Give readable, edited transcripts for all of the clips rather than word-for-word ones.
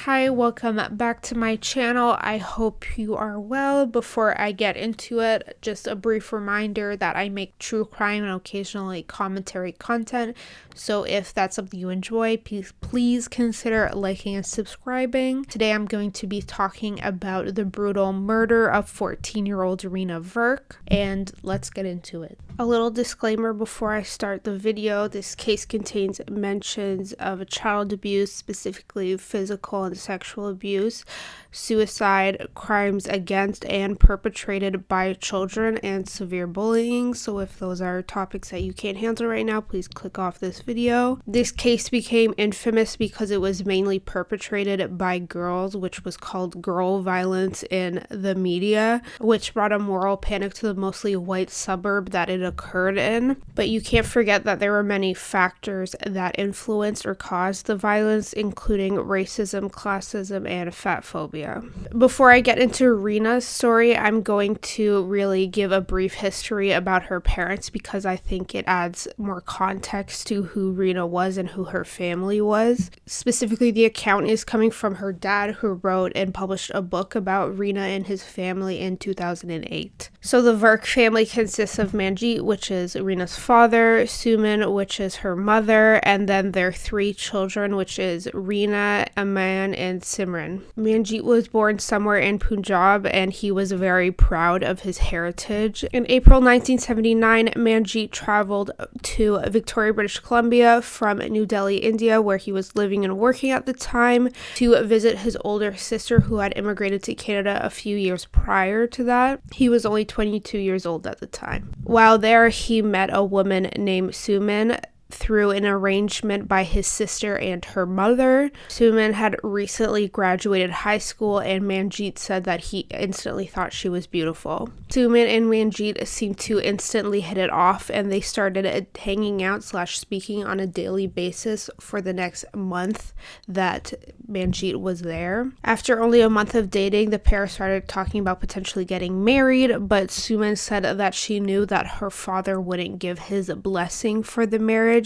Hi, welcome back to my channel. I hope you are well. Before I get into it, just a brief reminder that I make true crime and occasionally commentary content. So if that's something you enjoy, please consider liking and subscribing. Today I'm going to be talking about the brutal murder of 14-year-old Reena Virk, and let's get into it. A little disclaimer before I start the video: this case contains mentions of child abuse, specifically physical and sexual abuse, suicide, crimes against and perpetrated by children, and severe bullying. So if those are topics that you can't handle right now, please click off this video. This case became infamous because it was mainly perpetrated by girls, which was called girl violence in the media, which brought a moral panic to the mostly white suburb that it occurred in. But you can't forget that there were many factors that influenced or caused the violence, including racism, classism, and fat phobia. Before I get into Reena's story, I'm going to really give a brief history about her parents because I think it adds more context to who Reena was and who her family was. Specifically, the account is coming from her dad, who wrote and published a book about Reena and his family in 2008. So the Virk family consists of Manjit, which is Reena's father, Suman, which is her mother, and then their three children, which is Reena, Aman, and Simran. Manjit was born somewhere in Punjab, and he was very proud of his heritage. In April 1979, Manjit traveled to Victoria, British Columbia from New Delhi, India, where he was living and working at the time, to visit his older sister who had immigrated to Canada a few years prior to that. He was only 22 years old at the time. While there, he met a woman named Suman through an arrangement by his sister and her mother. Suman had recently graduated high school, and Manjit said that he instantly thought she was beautiful. Suman and Manjit seemed to instantly hit it off, and they started hanging out / speaking on a daily basis for the next month that Manjit was there. After only a month of dating, the pair started talking about potentially getting married, but Suman said that she knew that her father wouldn't give his blessing for the marriage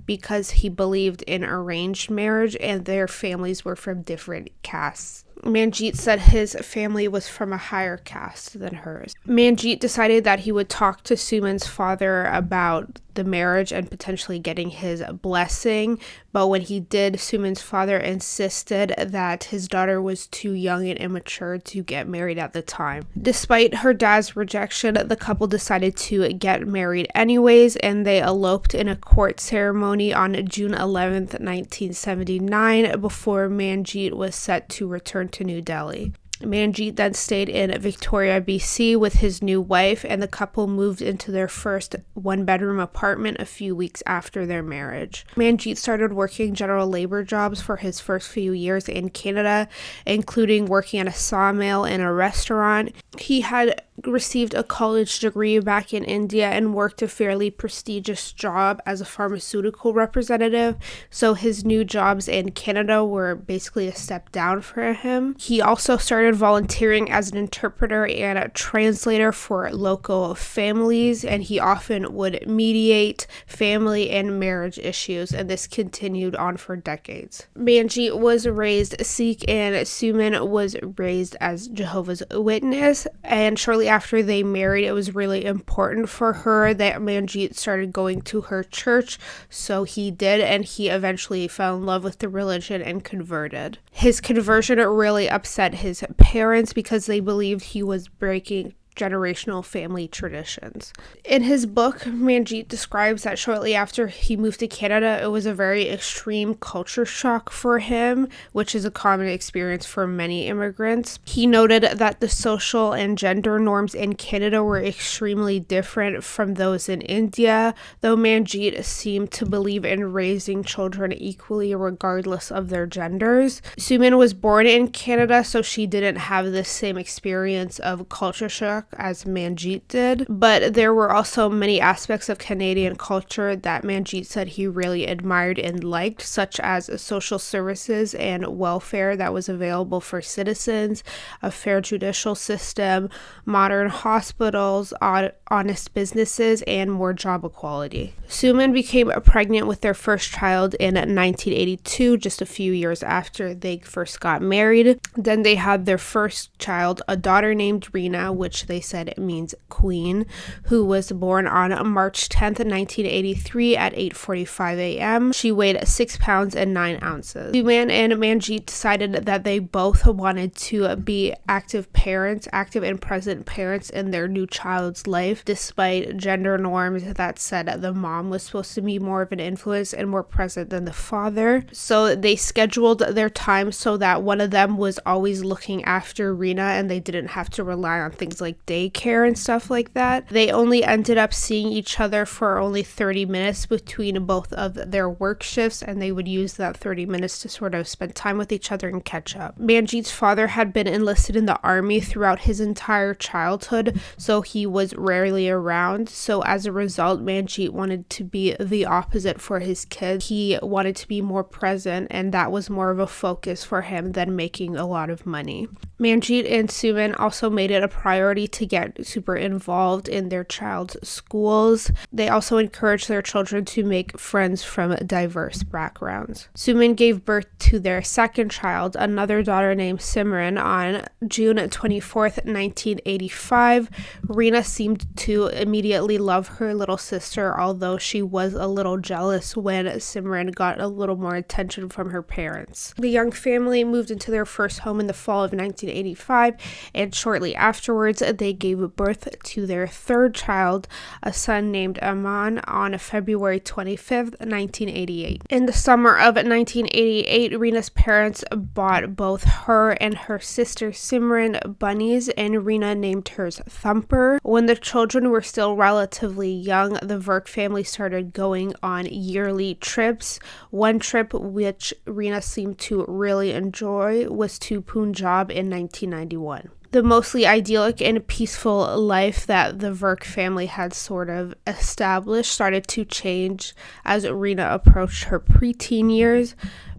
because he believed in arranged marriage and their families were from different castes. Manjit said his family was from a higher caste than hers. Manjit decided that he would talk to Suman's father about the marriage and potentially getting his blessing, but when he did, Suman's father insisted that his daughter was too young and immature to get married at the time. Despite her dad's rejection, the couple decided to get married anyways, and they eloped in a court ceremony on June 11th, 1979, before Manjit was set to return to New Delhi. Manjit then stayed in Victoria, BC with his new wife, and the couple moved into their first one-bedroom apartment a few weeks after their marriage. Manjit started working general labor jobs for his first few years in Canada, including working at a sawmill and a restaurant. He had received a college degree back in India and worked a fairly prestigious job as a pharmaceutical representative, so his new jobs in Canada were basically a step down for him. He also started volunteering as an interpreter and a translator for local families, and he often would mediate family and marriage issues, and this continued on for decades. Manjit was raised Sikh and Suman was raised as Jehovah's Witness, and shortly after they married, it was really important for her that Manjit started going to her church, so he did, and he eventually fell in love with the religion and converted. His conversion really upset his parents because they believed he was breaking generational family traditions. In his book, Manjit describes that shortly after he moved to Canada, it was a very extreme culture shock for him, which is a common experience for many immigrants. He noted that the social and gender norms in Canada were extremely different from those in India, though Manjit seemed to believe in raising children equally regardless of their genders. Suman was born in Canada, so she didn't have the same experience of culture shock struck as Manjit did, but there were also many aspects of Canadian culture that Manjit said he really admired and liked, such as social services and welfare that was available for citizens, a fair judicial system, modern hospitals, honest businesses, and more job equality. Suman became pregnant with their first child in 1982, just a few years after they first got married. Then they had their first child, a daughter named Rina, which they said it means queen, who was born on March 10th, 1983 at 8:45 a.m. She weighed 6 pounds and 9 ounces. Suman and Manjit decided that they both wanted to be active and present parents in their new child's life, despite gender norms that said the mom was supposed to be more of an influence and more present than the father. So they scheduled their time so that one of them was always looking after Rina and they didn't have to rely on things like daycare and stuff like that. They only ended up seeing each other for only 30 minutes between both of their work shifts, and they would use that 30 minutes to sort of spend time with each other and catch up. Manjit's father had been enlisted in the army throughout his entire childhood, so he was rarely around. So as a result, Manjit wanted to be the opposite for his kids. He wanted to be more present, and that was more of a focus for him than making a lot of money. Manjit and Suman also made it a priority to get super involved in their child's schools. They also encouraged their children to make friends from diverse backgrounds. Suman gave birth to their second child, another daughter named Simran, on June 24th, 1985. Rina seemed to immediately love her little sister, although she was a little jealous when Simran got a little more attention from her parents. The young family moved into their first home in the fall of 1985, and shortly afterwards, they gave birth to their third child, a son named Aman, on February 25th, 1988. In the summer of 1988, Rina's parents bought both her and her sister Simran bunnies, and Rina named hers Thumper. When the children were still relatively young, the Virk family started going on yearly trips. One trip, which Rina seemed to really enjoy, was to Punjab in 1991. The mostly idyllic and peaceful life that the Virk family had sort of established started to change as Rina approached her preteen years.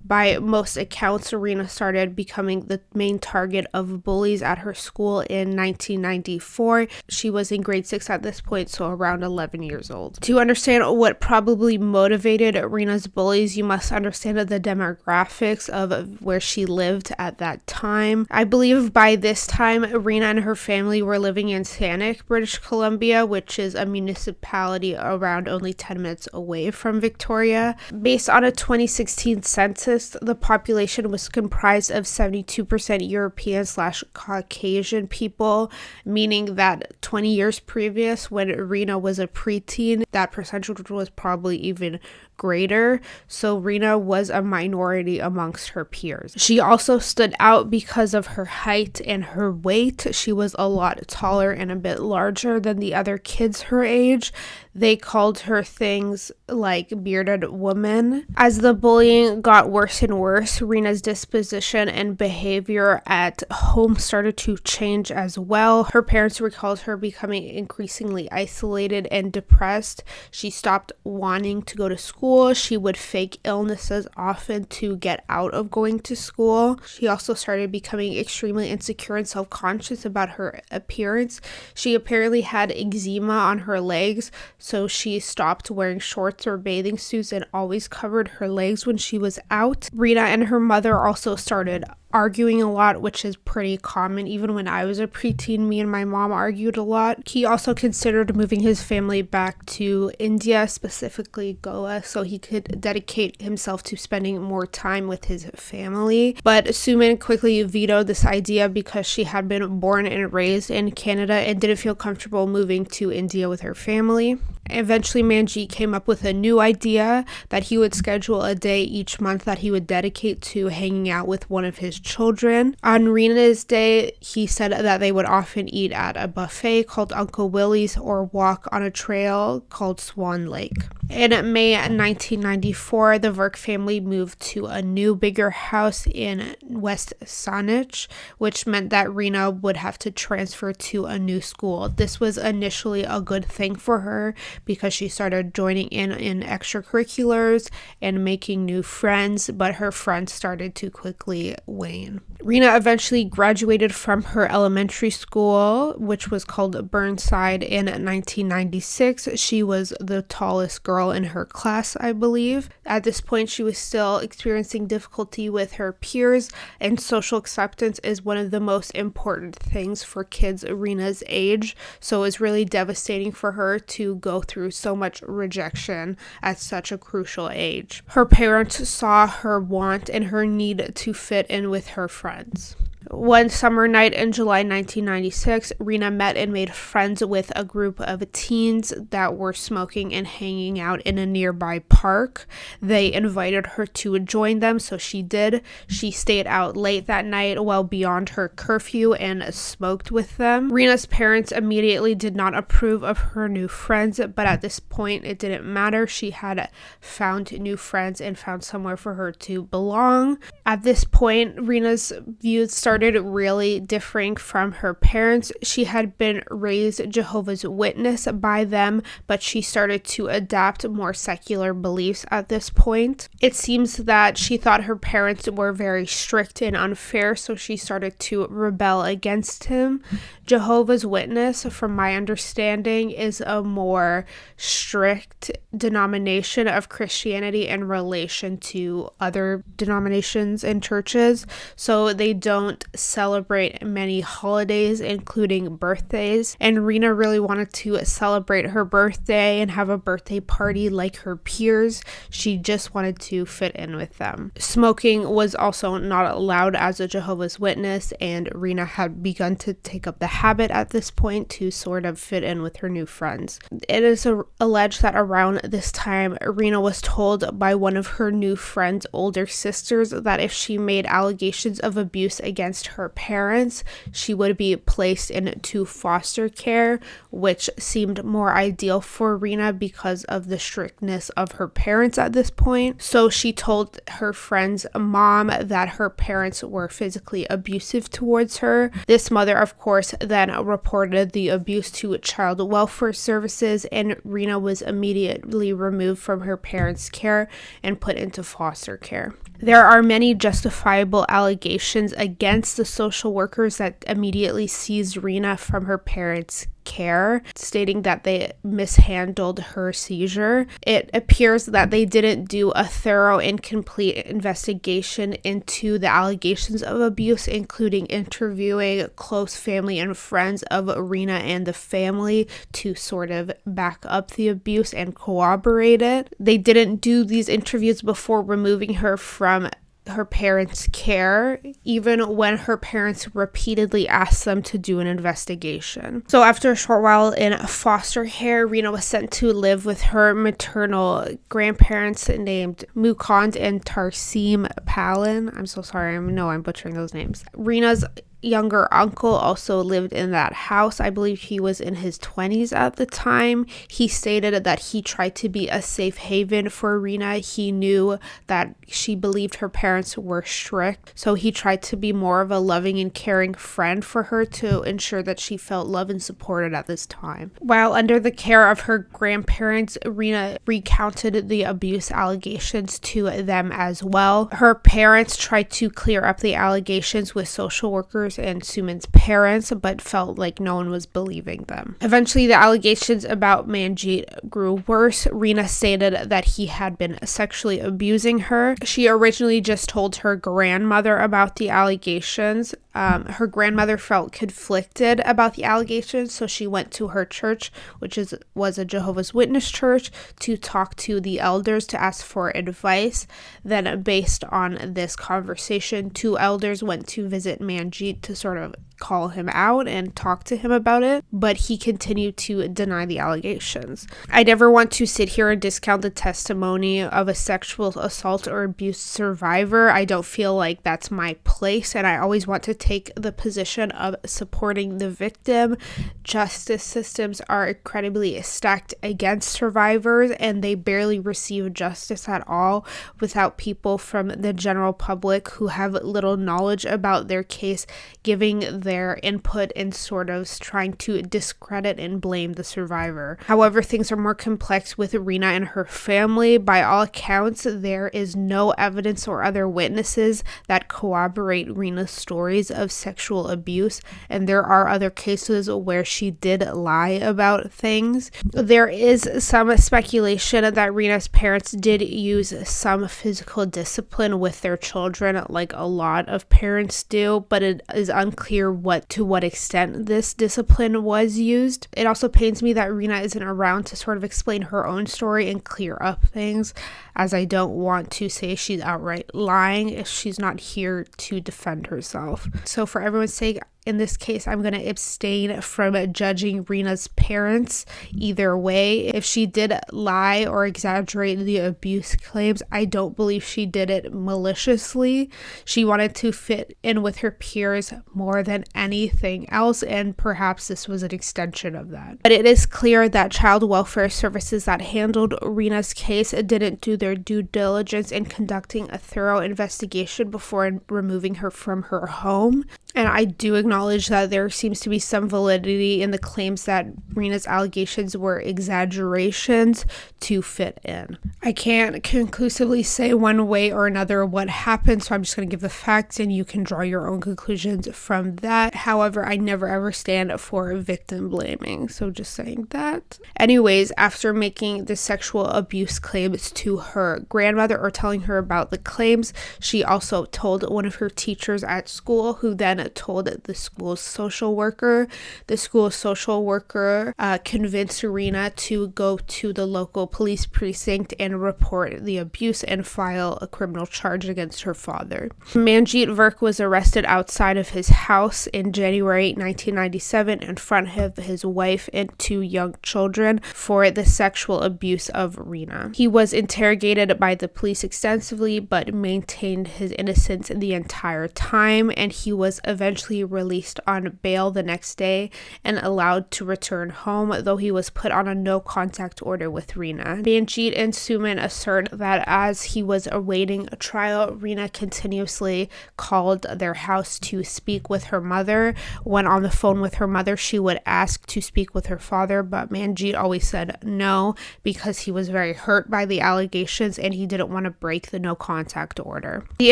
By most accounts, Rina started becoming the main target of bullies at her school in 1994. She was in grade 6 at this point, so around 11 years old. To understand what probably motivated Rina's bullies, you must understand the demographics of where she lived at that time. I believe by this time, Rina and her family were living in Saanich, British Columbia, which is a municipality around only 10 minutes away from Victoria. Based on a 2016 census, the population was comprised of 72% European/Caucasian people, meaning that 20 years previous, when Rina was a preteen, that percentage was probably even greater, so Rina was a minority amongst her peers. She also stood out because of her height and her weight. She was a lot taller and a bit larger than the other kids her age. They called her things like bearded woman. As the bullying got worse and worse, Rina's disposition and behavior at home started to change as well. Her parents recalled her becoming increasingly isolated and depressed. She stopped wanting to go to school. She would fake illnesses often to get out of going to school. She also started becoming extremely insecure and self-conscious about her appearance. She apparently had eczema on her legs, so she stopped wearing shorts or bathing suits and always covered her legs when she was out. Rina and her mother also started arguing a lot, which is pretty common. Even when I was a preteen, me and my mom argued a lot. He also considered moving his family back to India, specifically Goa, so he could dedicate himself to spending more time with his family. But Suman quickly vetoed this idea because she had been born and raised in Canada and didn't feel comfortable moving to India with her family. Eventually, Manjit came up with a new idea that he would schedule a day each month that he would dedicate to hanging out with one of his children. On Rina's day, he said that they would often eat at a buffet called Uncle Willie's or walk on a trail called Swan Lake. In May 1994, the Virk family moved to a new, bigger house in West Saanich, which meant that Reena would have to transfer to a new school. This was initially a good thing for her because she started joining in extracurriculars and making new friends, but her friends started to quickly wane. Reena eventually graduated from her elementary school, which was called Burnside, in 1996. She was the tallest girl in her class, I believe. At this point, she was still experiencing difficulty with her peers, and social acceptance is one of the most important things for kids Reena's age, so it was really devastating for her to go through so much rejection at such a crucial age. Her parents saw her want and her need to fit in with her friends. One summer night in July 1996, Reena met and made friends with a group of teens that were smoking and hanging out in a nearby park. They invited her to join them, so she did. She stayed out late that night, well beyond her curfew, and smoked with them. Reena's parents immediately did not approve of her new friends, but at this point, it didn't matter. She had found new friends and found somewhere for her to belong. At this point, Reena's views started really differing from her parents. She had been raised Jehovah's Witness by them, but she started to adopt more secular beliefs at this point. It seems that she thought her parents were very strict and unfair, so she started to rebel against him. Jehovah's Witness, from my understanding, is a more strict denomination of Christianity in relation to other denominations and churches, so they don't celebrate many holidays, including birthdays, and Reena really wanted to celebrate her birthday and have a birthday party like her peers. She just wanted to fit in with them. Smoking was also not allowed as a Jehovah's Witness, and Reena had begun to take up the habit at this point to sort of fit in with her new friends. It is alleged that around this time, Reena was told by one of her new friend's older sisters that if she made allegations of abuse against her parents, she would be placed into foster care, which seemed more ideal for Reena because of the strictness of her parents at this point. So she told her friend's mom that her parents were physically abusive towards her. This mother, of course, then reported the abuse to child welfare services, and Reena was immediately removed from her parents' care and put into foster care. There are many justifiable allegations against the social workers that immediately seized Reena from her parents' care, stating that they mishandled her seizure. It appears that they didn't do a thorough and complete investigation into the allegations of abuse, including interviewing close family and friends of Reena and the family to sort of back up the abuse and corroborate it. They didn't do these interviews before removing her from her parents' care, even when her parents repeatedly asked them to do an investigation. So after a short while in foster care, Reena was sent to live with her maternal grandparents named Mukund and Tarsim Palin. I'm so sorry, I know I'm butchering those names. Reena's younger uncle also lived in that house. I believe he was in his 20s at the time. He stated that he tried to be a safe haven for Reena. He knew that she believed her parents were strict, so he tried to be more of a loving and caring friend for her to ensure that she felt loved and supported at this time. While under the care of her grandparents, Reena recounted the abuse allegations to them as well. Her parents tried to clear up the allegations with social workers and Suman's parents, but felt like no one was believing them. Eventually, the allegations about Manjit grew worse. Reena stated that he had been sexually abusing her. She originally just told her grandmother about the allegations. Her grandmother felt conflicted about the allegations, so she went to her church, which was a Jehovah's Witness church, to talk to the elders to ask for advice. Then, based on this conversation, two elders went to visit Manjit to sort of call him out and talk to him about it, but he continued to deny the allegations. I never want to sit here and discount the testimony of a sexual assault or abuse survivor. I don't feel like that's my place, and I always want to take the position of supporting the victim. Justice systems are incredibly stacked against survivors, and they barely receive justice at all without people from the general public who have little knowledge about their case giving their input and sort of trying to discredit and blame the survivor. However, things are more complex with Rina and her family. By all accounts, there is no evidence or other witnesses that corroborate Rina's stories of sexual abuse, and there are other cases where she did lie about things. There is some speculation that Rina's parents did use some physical discipline with their children, like a lot of parents do, but it is unclear to what extent this discipline was used. It also pains me that Rina isn't around to sort of explain her own story and clear up things, as I don't want to say she's outright lying if she's not here to defend herself. So for everyone's sake, in this case, I'm going to abstain from judging Rina's parents either way. If she did lie or exaggerate the abuse claims, I don't believe she did it maliciously. She wanted to fit in with her peers more than anything else, and perhaps this was an extension of that. But it is clear that child welfare services that handled Rina's case didn't do their due diligence in conducting a thorough investigation before removing her from her home. And I do acknowledge that there seems to be some validity in the claims that Rina's allegations were exaggerations to fit in. I can't conclusively say one way or another what happened, so I'm just going to give the facts and you can draw your own conclusions from that. However, I never ever stand for victim blaming, so just saying that. Anyways, after making the sexual abuse claims to her grandmother or telling her about the claims, she also told one of her teachers at school, who then told the school's social worker. The school's social worker convinced Rina to go to the local police precinct and report the abuse and file a criminal charge against her father. Manjit Virk was arrested outside of his house in January 1997 in front of his wife and 2 young children for the sexual abuse of Rina. He was interrogated by the police extensively but maintained his innocence the entire time, and he was eventually released on bail the next day and allowed to return home, though he was put on a no contact order with Rina. Manjit and Suman assert that as he was awaiting a trial, Rina continuously called their house to speak with her mother. When on the phone with her mother, she would ask to speak with her father, but Manjit always said no because he was very hurt by the allegations and he didn't want to break the no contact order. The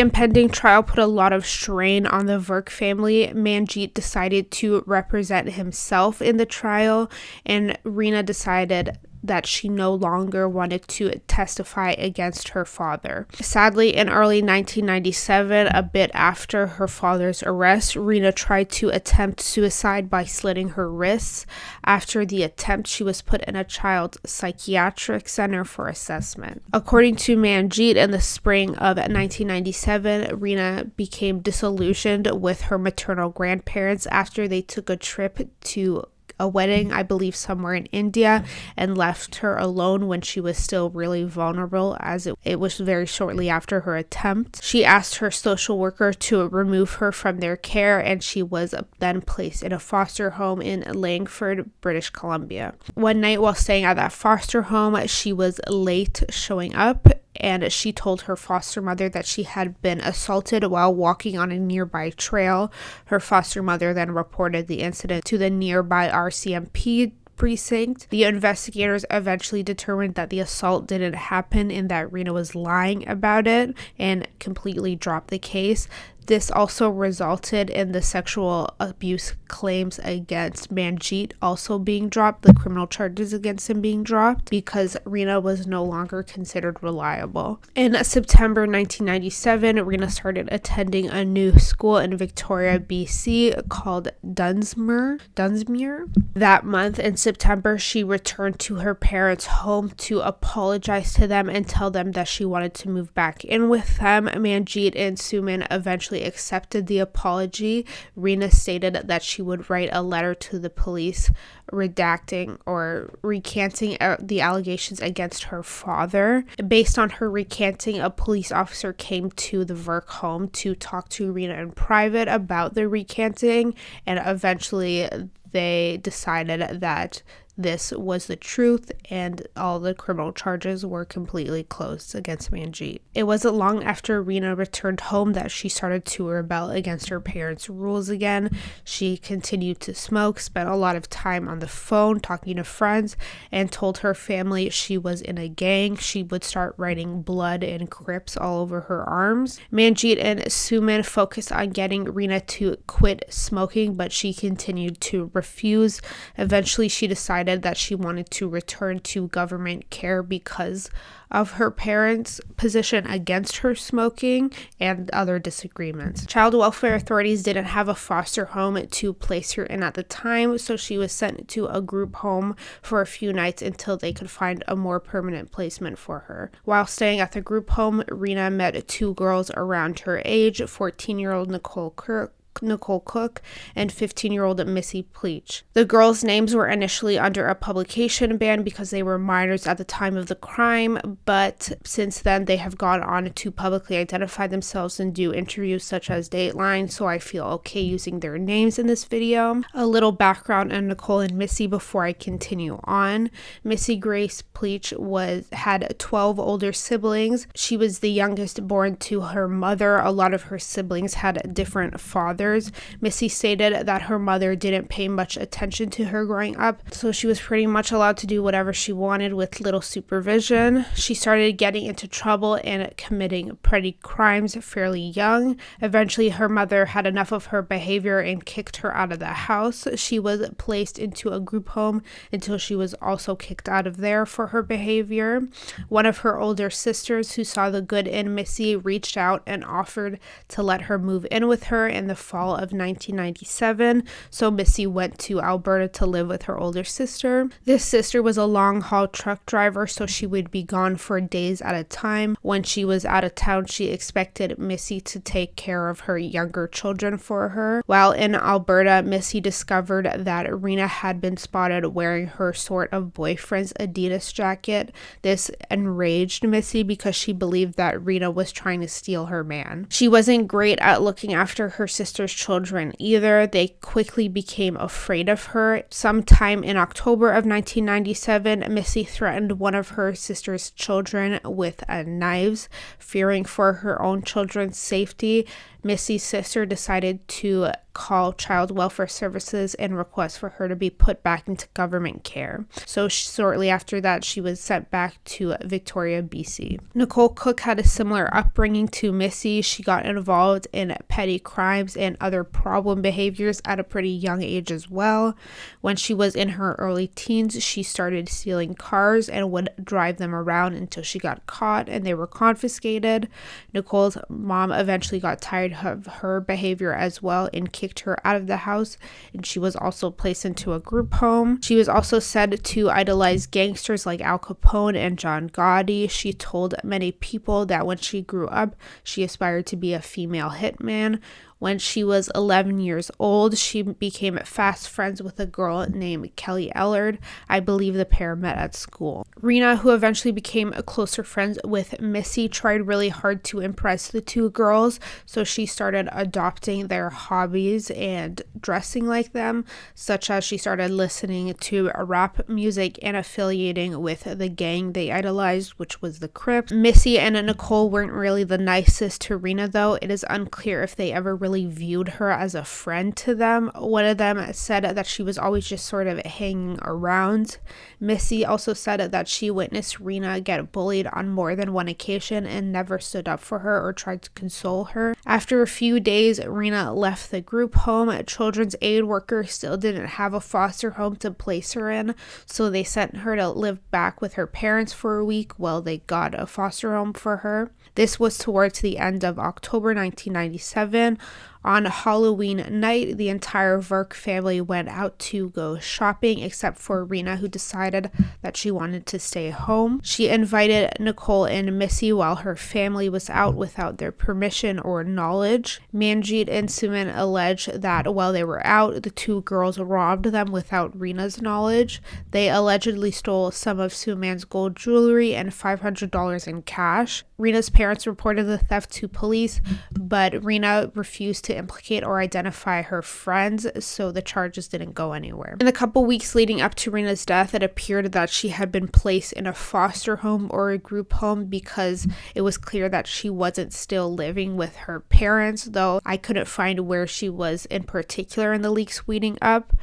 impending trial put a lot of strain on the Virk family. Manjit decided to represent himself in the trial, and Rina decided that she no longer wanted to testify against her father. Sadly, in early 1997, a bit after her father's arrest, Rina tried to attempt suicide by slitting her wrists. After the attempt, she was put in a child psychiatric center for assessment. According to Manjit, in the spring of 1997, Rina became disillusioned with her maternal grandparents after they took a trip to a wedding, I believe somewhere in India, and left her alone when she was still really vulnerable, as it was very shortly after her attempt. She asked her social worker to remove her from their care, and she was then placed in a foster home in Langford, British Columbia. One night while staying at that foster home, she was late showing up, and she told her foster mother that she had been assaulted while walking on a nearby trail. Her foster mother then reported the incident to the nearby RCMP precinct. The investigators eventually determined that the assault didn't happen and that Rina was lying about it and completely dropped the case. This also resulted in the sexual abuse claims against Manjit also being dropped, the criminal charges against him being dropped, because Rina was no longer considered reliable. In September 1997, Rina started attending a new school in Victoria, BC called Dunsmuir. That month in September, she returned to her parents' home to apologize to them and tell them that she wanted to move back in with them. Manjit and Suman eventually eventually accepted the apology. Reena stated that she would write a letter to the police redacting or recanting the allegations against her father. Based on her recanting, a police officer came to the Virk home to talk to Reena in private about the recanting, and eventually they decided that this was the truth and all the criminal charges were completely closed against Manjit. It wasn't long after Reena returned home that she started to rebel against her parents' rules again. She continued to smoke, spent a lot of time on the phone talking to friends, and told her family she was in a gang. She would start writing blood and crips all over her arms. Manjit and Suman focused on getting Reena to quit smoking, but she continued to refuse. Eventually, she decided that she wanted to return to government care because of her parents' position against her smoking and other disagreements. Child welfare authorities didn't have a foster home to place her in at the time, so she was sent to a group home for a few nights until they could find a more permanent placement for her. While staying at the group home, Reena met two girls around her age, 14-year-old Nicole Cook and 15-year-old Missy Pleach. The girls' names were initially under a publication ban because they were minors at the time of the crime, but since then they have gone on to publicly identify themselves and do interviews such as Dateline, so I feel okay using their names in this video. A little background on Nicole and Missy before I continue on. Missy Grace Pleach had 12 older siblings. She was the youngest born to her mother. A lot of her siblings had different fathers. Missy stated that her mother didn't pay much attention to her growing up, so she was pretty much allowed to do whatever she wanted with little supervision. She started getting into trouble and committing petty crimes fairly young. Eventually, her mother had enough of her behavior and kicked her out of the house. She was placed into a group home until she was also kicked out of there for her behavior. One of her older sisters, who saw the good in Missy, reached out and offered to let her move in with her in the fall of 1997, so Missy went to Alberta to live with her older sister. This sister was a long-haul truck driver, so she would be gone for days at a time. When she was out of town, she expected Missy to take care of her younger children for her. While in Alberta, Missy discovered that Reena had been spotted wearing her sort of boyfriend's Adidas jacket. This enraged Missy because she believed that Reena was trying to steal her man. She wasn't great at looking after her sister's children either. They quickly became afraid of her. Sometime in October of 1997, Missy threatened one of her sister's children with knives, fearing for her own children's safety. Missy's sister decided to call Child Welfare Services and request for her to be put back into government care. So shortly after that, she was sent back to Victoria, BC. Nicole Cook had a similar upbringing to Missy. She got involved in petty crimes and other problem behaviors at a pretty young age as well. When she was in her early teens, she started stealing cars and would drive them around until she got caught and they were confiscated. Nicole's mom eventually got tired of her behavior as well and kicked her out of the house, and she was also placed into a group home. She was also said to idolize gangsters like Al Capone and John Gotti. She told many people that when she grew up, she aspired to be a female hitman. When she was 11 years old, she became fast friends with a girl named Kelly Ellard. I believe the pair met at school. Reena, who eventually became closer friends with Missy, tried really hard to impress the two girls, so she started adopting their hobbies and dressing like them, such as she started listening to rap music and affiliating with the gang they idolized, which was the Crips. Missy and Nicole weren't really the nicest to Reena, though. It is unclear if they ever really viewed her as a friend to them. One of them said that she was always just sort of hanging around. Missy also said that she witnessed Reena get bullied on more than one occasion and never stood up for her or tried to console her. After a few days, Reena left the group home. Children's aid workers still didn't have a foster home to place her in, so they sent her to live back with her parents for a week while they got a foster home for her. This was towards the end of October 1997. On Halloween night, the entire Virk family went out to go shopping except for Reena, who decided that she wanted to stay home. She invited Nicole and Missy while her family was out without their permission or knowledge. Manjit and Suman allege that while they were out, the two girls robbed them without Reena's knowledge. They allegedly stole some of Suman's gold jewelry and $500 in cash. Reena's parents reported the theft to police, but Reena refused to implicate or identify her friends, so the charges didn't go anywhere. In the couple weeks leading up to Reena's death, it appeared that she had been placed in a foster home or a group home because it was clear that she wasn't still living with her parents, though I couldn't find where she was in particular in the weeks leading up.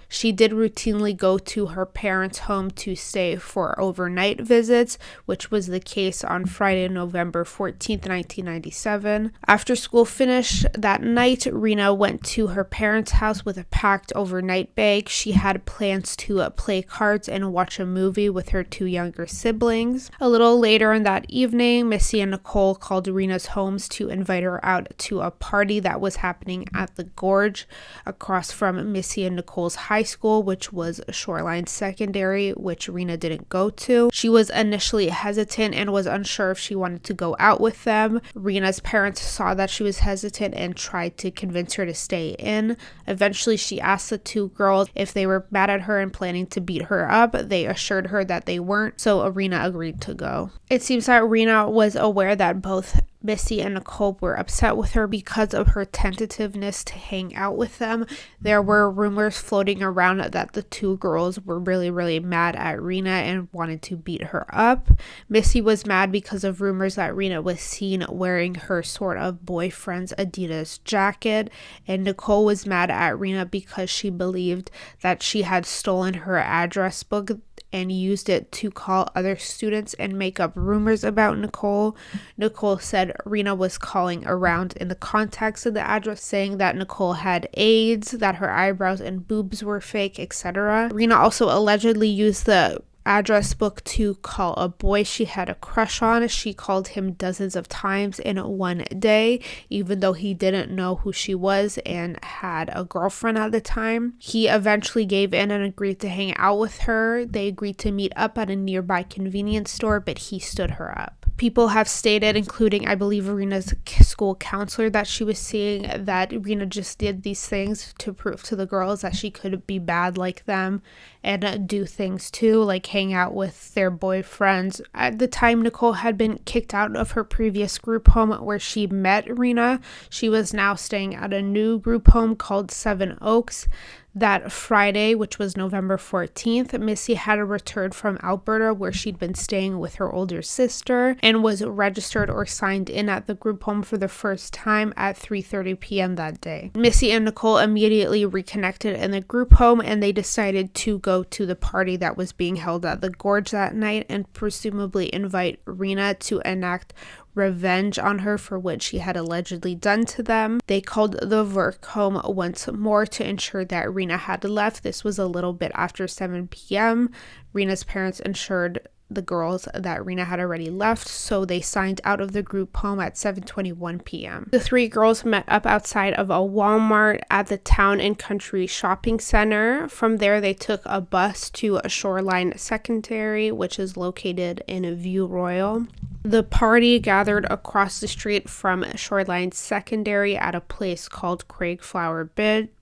She did routinely go to her parents' home to stay for overnight visits, which was the case on Friday, November 14th, 1997. After school finished that night, Reena went to her parents' house with a packed overnight bag. She had plans to play cards and watch a movie with her two younger siblings. A little later in that evening, Missy and Nicole called Reena's homes to invite her out to a party that was happening at the Gorge across from Missy and Nicole's high school, which was Shoreline Secondary, which Reena didn't go to. She was initially hesitant and was unsure if she wanted to go out with them. Reena's parents saw that she was hesitant and tried to convince her to stay in. Eventually, she asked the two girls if they were mad at her and planning to beat her up. They assured her that they weren't, so Reena agreed to go. It seems that Reena was aware that both Missy and Nicole were upset with her because of her tentativeness to hang out with them. There were rumors floating around that the two girls were really mad at Reena and wanted to beat her up. Missy was mad because of rumors that Reena was seen wearing her sort of boyfriend's Adidas jacket, and Nicole was mad at Reena because she believed that she had stolen her address book and used it to call other students and make up rumors about Nicole. Nicole said Reena was calling around in the contacts of the address, saying that Nicole had AIDS, that her eyebrows and boobs were fake, etc. Reena also allegedly used the address book to call a boy she had a crush on. She called him dozens of times in one day, even though he didn't know who she was and had a girlfriend at the time. He eventually gave in and agreed to hang out with her. They agreed to meet up at a nearby convenience store, but he stood her up. People have stated, including I believe Reena's school counselor that she was seeing, that Reena just did these things to prove to the girls that she could be bad like them and do things too, like hang out with their boyfriends. At the time, Nicole had been kicked out of her previous group home where she met Reena. She was now staying at a new group home called Seven Oaks. That Friday, which was November 14th, Missy had returned from Alberta, where she'd been staying with her older sister, and was registered or signed in at the group home for the first time at 3:30 p.m. that day. Missy and Nicole immediately reconnected in the group home, and they decided to go to the party that was being held at the Gorge that night and presumably invite Reena to enact revenge on her for what she had allegedly done to them. They called the Virk home once more to ensure that Reena had left. This was a little bit after 7 p.m. Reena's parents ensured the girls that Reena had already left, so they signed out of the group home at 7:21 p.m. The three girls met up outside of a Walmart at the Town and Country Shopping Center. From there, they took a bus to a Shoreline Secondary, which is located in View Royal. The party gathered across the street from Shoreline Secondary at a place called Craigflower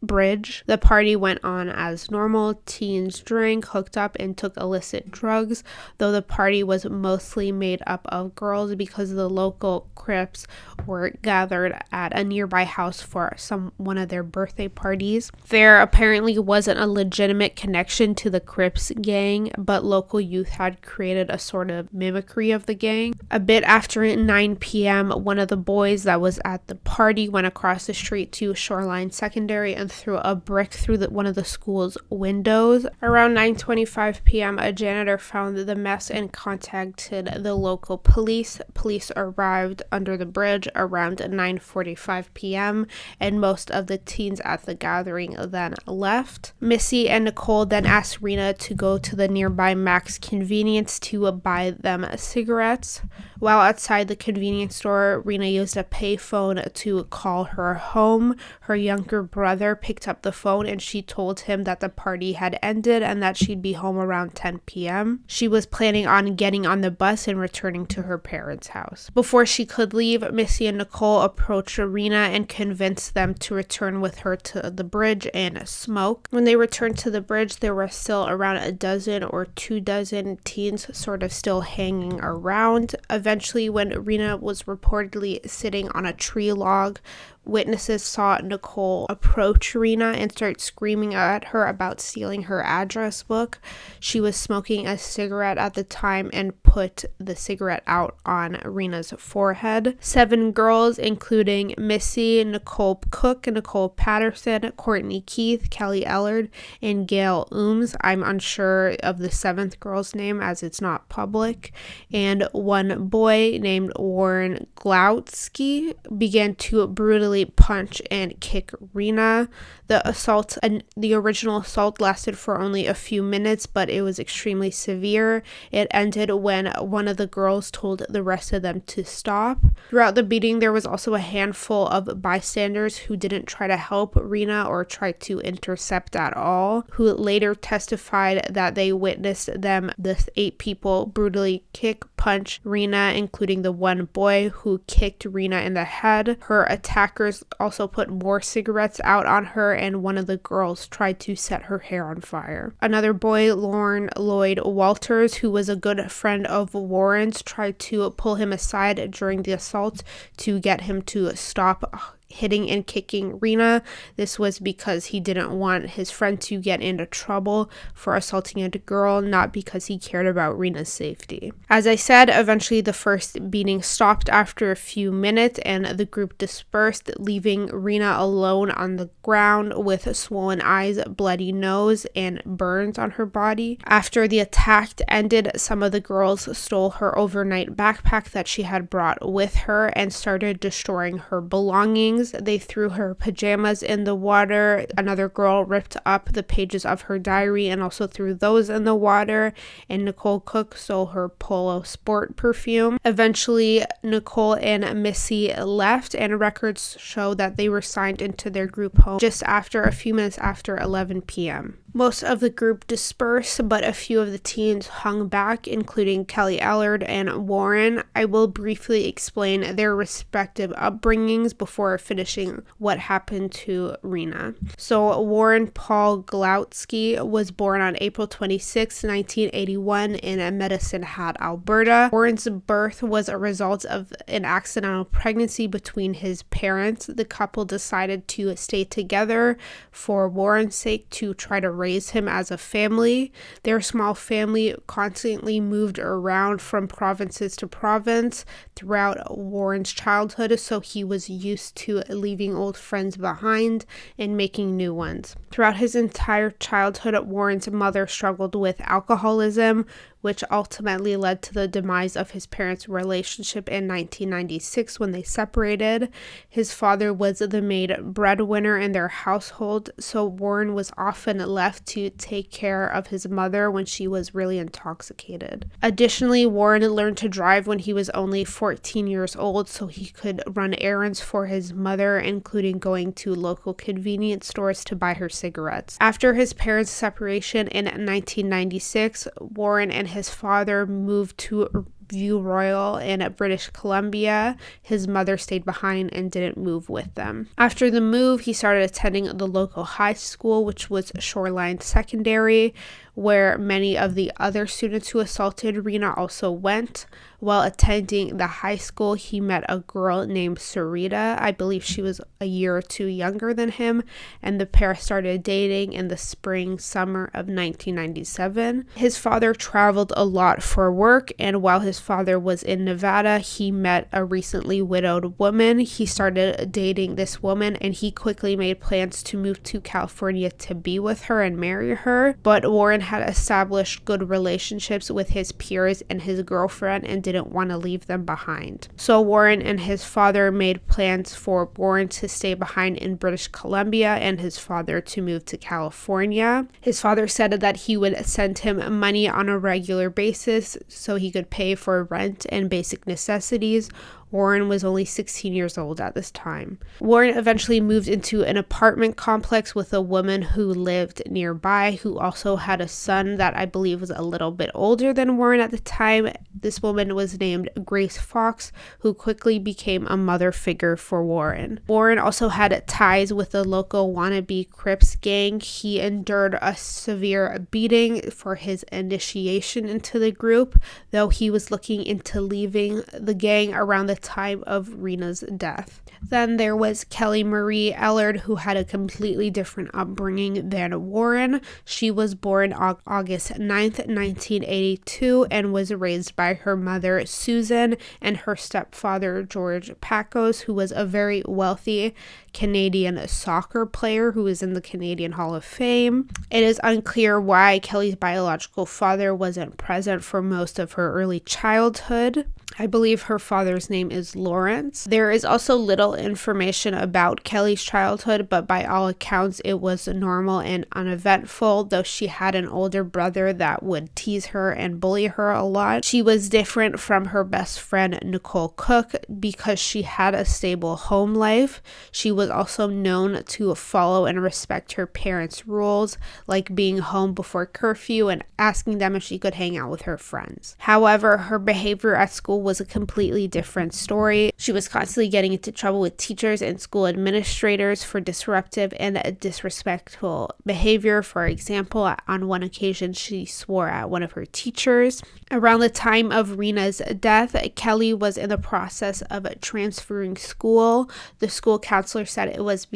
Bridge. The party went on as normal. Teens drank, hooked up, and took illicit drugs, though the party was mostly made up of girls because the local Crips were gathered at a nearby house for one of their birthday parties. There apparently wasn't a legitimate connection to the Crips gang, but local youth had created a sort of mimicry of the gang. A bit after 9 p.m., one of the boys that was at the party went across the street to Shoreline Secondary and threw a brick through one of the school's windows. Around 9:25 p.m., a janitor found the mess and contacted the local police. Police arrived under the bridge around 9:45 p.m., and most of the teens at the gathering then left. Missy and Nicole then asked Reena to go to the nearby Mac's convenience to buy them cigarettes. While outside the convenience store, Rina used a payphone to call her home. Her younger brother picked up the phone and she told him that the party had ended and that she'd be home around 10 p.m. She was planning on getting on the bus and returning to her parents' house. Before she could leave, Missy and Nicole approached Rina and convinced them to return with her to the bridge and smoke. When they returned to the bridge, there were still around a dozen or 24 teens sort of still hanging around. Eventually, when Rina was reportedly sitting on a tree log, witnesses saw Nicole approach Rina and start screaming at her about stealing her address book. She was smoking a cigarette at the time and put the cigarette out on Rina's forehead. 7 girls, including Missy, Nicole Cook, Nicole Patterson, Courtney Keith, Kelly Ellard, and Gail Ooms. I'm unsure of the 7th girl's name as it's not public. And one boy named Warren Glautsky began to brutally punch and kick Rina. The original assault lasted for only a few minutes, but it was extremely severe. It ended when one of the girls told the rest of them to stop. Throughout the beating, there was also a handful of bystanders who didn't try to help Rina or try to intercept at all, who later testified that they witnessed the 8 people brutally kick, punch Rina, including the one boy who kicked Rina in the head. Her attackers also put more cigarettes out on her, and one of the girls tried to set her hair on fire. Another boy, Lauren Lloyd Walters, who was a good friend of Warren's, tried to pull him aside during the assault to get him to stop hitting and kicking Rina. This was because he didn't want his friend to get into trouble for assaulting a girl, not because he cared about Rina's safety. As I said, eventually the first beating stopped after a few minutes and the group dispersed, leaving Rina alone on the ground with swollen eyes, bloody nose, and burns on her body. After the attack ended, some of the girls stole her overnight backpack that she had brought with her and started destroying her belongings. They threw her pajamas in the water. Another girl ripped up the pages of her diary and also threw those in the water. And Nicole Cook stole her Polo Sport perfume. Eventually, Nicole and Missy left, and records show that they were signed into their group home just after a few minutes after 11 p.m. Most of the group dispersed, but a few of the teens hung back, including Kelly Ellard and Warren. I will briefly explain their respective upbringings before finishing what happened to Rina. So Warren Paul Glautsky was born on April 26, 1981 in Medicine Hat, Alberta. Warren's birth was a result of an accidental pregnancy between his parents. The couple decided to stay together for Warren's sake to try to raise him as a family. Their small family constantly moved around from provinces to province throughout Warren's childhood, so he was used to leaving old friends behind and making new ones. Throughout his entire childhood, Warren's mother struggled with alcoholism, which ultimately led to the demise of his parents' relationship in 1996 when they separated. His father was the main breadwinner in their household, so Warren was often left to take care of his mother when she was really intoxicated. Additionally, Warren learned to drive when he was only 14 years old, so he could run errands for his mother, including going to local convenience stores to buy her cigarettes. After his parents' separation in 1996, Warren and his father moved to View Royal in British Columbia. His mother stayed behind and didn't move with them. After the move, he started attending the local high school, which was Shoreline Secondary, where many of the other students who assaulted Rina also went. While attending the high school, he met a girl named Sarita. I believe she was a year or two younger than him, and the pair started dating in the summer of 1997. His father traveled a lot for work, and while his father was in Nevada, he met a recently widowed woman. He started dating this woman, and he quickly made plans to move to California to be with her and marry her, but Warren had established good relationships with his peers and his girlfriend and didn't want to leave them behind. So Warren and his father made plans for Warren to stay behind in British Columbia and his father to move to California. His father said that he would send him money on a regular basis so he could pay for rent and basic necessities. Warren was only 16 years old at this time. Warren eventually moved into an apartment complex with a woman who lived nearby, who also had a son that I believe was a little bit older than Warren at the time. This woman was named Grace Fox, who quickly became a mother figure for Warren. Warren also had ties with the local wannabe Crips gang. He endured a severe beating for his initiation into the group, though he was looking into leaving the gang around the time of Rena's death. Then there was Kelly Marie Ellard, who had a completely different upbringing than Warren. She was born August 9th, 1982, and was raised by her mother, Susan, and her stepfather, George Pacos, who was a very wealthy Canadian soccer player who is in the Canadian Hall of Fame. It is unclear why Kelly's biological father wasn't present for most of her early childhood. I believe her father's name is Lawrence. There is also little information about Kelly's childhood, but by all accounts it was normal and uneventful, though she had an older brother that would tease her and bully her a lot. She was different from her best friend Nicole Cook because she had a stable home life. She was also known to follow and respect her parents' rules, like being home before curfew and asking them if she could hang out with her friends. However, her behavior at school was a completely different story. She was constantly getting into trouble with teachers and school administrators for disruptive and disrespectful behavior. For example, on one occasion, she swore at one of her teachers. Around the time of Rena's death, Kelly was in the process of transferring school. The school counselor said it was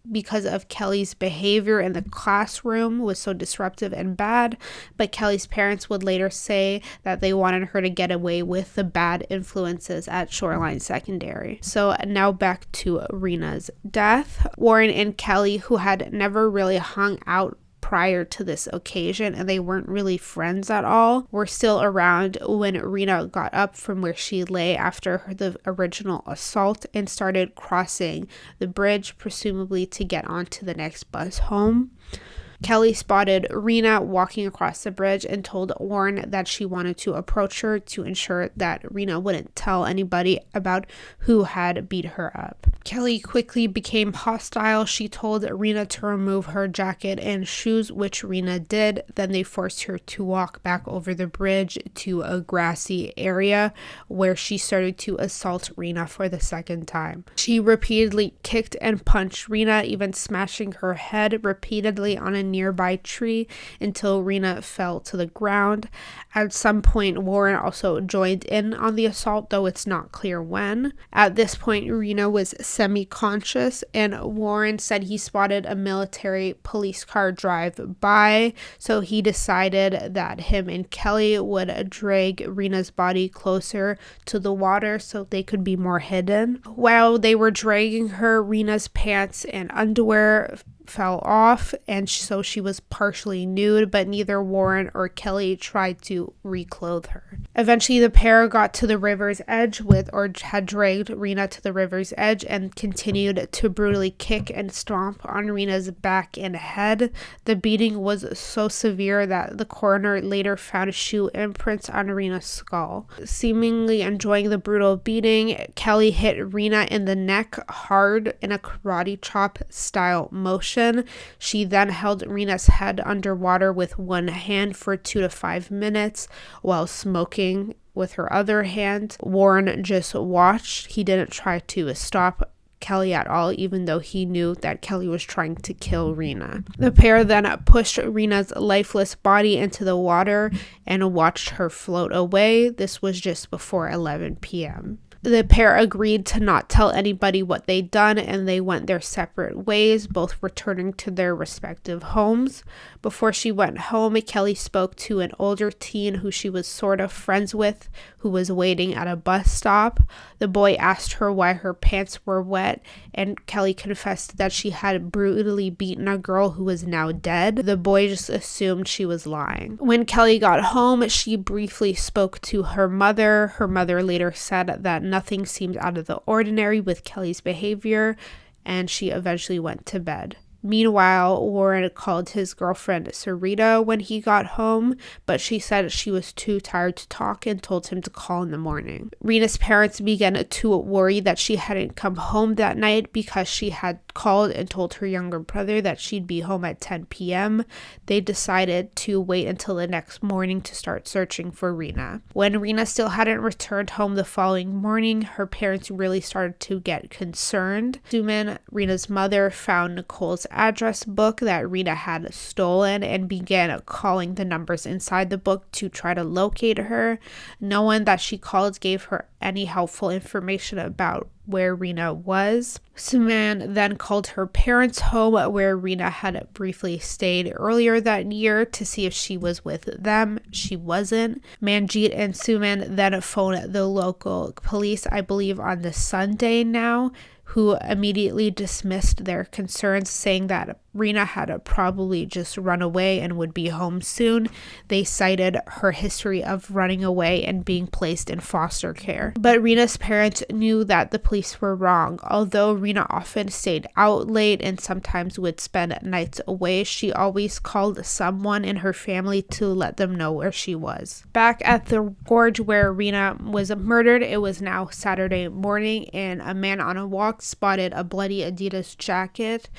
because of Kelly's behavior in the classroom was so disruptive and bad, but Kelly's parents would later say that they wanted her to get away with the bad influences at Shoreline Secondary. So now back to Rena's death. Warren and Kelly, who had never really hung out prior to this occasion and they weren't really friends at all, were still around when Rena got up from where she lay after the original assault and started crossing the bridge, presumably to get onto the next bus home. Kelly spotted Rena walking across the bridge and told Warren that she wanted to approach her to ensure that Rena wouldn't tell anybody about who had beat her up. Kelly quickly became hostile. She told Rena to remove her jacket and shoes, which Rena did. Then they forced her to walk back over the bridge to a grassy area where she started to assault Rena for the second time. She repeatedly kicked and punched Rena, even smashing her head repeatedly on a nearby tree until Rena fell to the ground. At some point, Warren also joined in on the assault, though it's not clear when. At this point, Rena was semi-conscious, and Warren said he spotted a military police car drive by, so he decided that him and Kelly would drag Rena's body closer to the water so they could be more hidden. While they were dragging her, Rena's pants and underwear fell off, and so she was partially nude, but neither Warren or Kelly tried to reclothe her. Eventually, the pair got to the river's edge had dragged Rena to the river's edge and continued to brutally kick and stomp on Rena's back and head. The beating was so severe that the coroner later found shoe imprints on Rena's skull. Seemingly enjoying the brutal beating, Kelly hit Rena in the neck hard in a karate chop style motion. She then held Rena's head underwater with one hand for 2 to 5 minutes while smoking with her other hand. Warren just watched. He didn't try to stop Kelly at all, even though he knew that Kelly was trying to kill Rena. The pair then pushed Rena's lifeless body into the water and watched her float away. This was just before 11 p.m. The pair agreed to not tell anybody what they'd done, and they went their separate ways, both returning to their respective homes. Before she went home, Kelly spoke to an older teen who she was sort of friends with, who was waiting at a bus stop. The boy asked her why her pants were wet, and Kelly confessed that she had brutally beaten a girl who was now dead. The boy just assumed she was lying. When Kelly got home, she briefly spoke to her mother. Her mother later said that nothing seemed out of the ordinary with Kelly's behavior, and she eventually went to bed. Meanwhile, Warren called his girlfriend Sarita when he got home, but she said she was too tired to talk and told him to call in the morning. Rena's parents began to worry that she hadn't come home that night because she had called and told her younger brother that she'd be home at 10 p.m. They decided to wait until the next morning to start searching for Reena. When Reena still hadn't returned home the following morning, her parents really started to get concerned. Suman, Reena's mother, found Nicole's address book that Reena had stolen and began calling the numbers inside the book to try to locate her. No one that she called gave her any helpful information about where Reena was. Suman then called her parents' home where Reena had briefly stayed earlier that year to see if she was with them. She wasn't. Manjit and Suman then phoned the local police, I believe on the Sunday now, who immediately dismissed their concerns, saying that Reena had probably just run away and would be home soon. They cited her history of running away and being placed in foster care. But Reena's parents knew that the police were wrong. Although Reena often stayed out late and sometimes would spend nights away, she always called someone in her family to let them know where she was. Back at the gorge where Reena was murdered, it was now Saturday morning, and a man on a walk spotted a bloody Adidas jacket,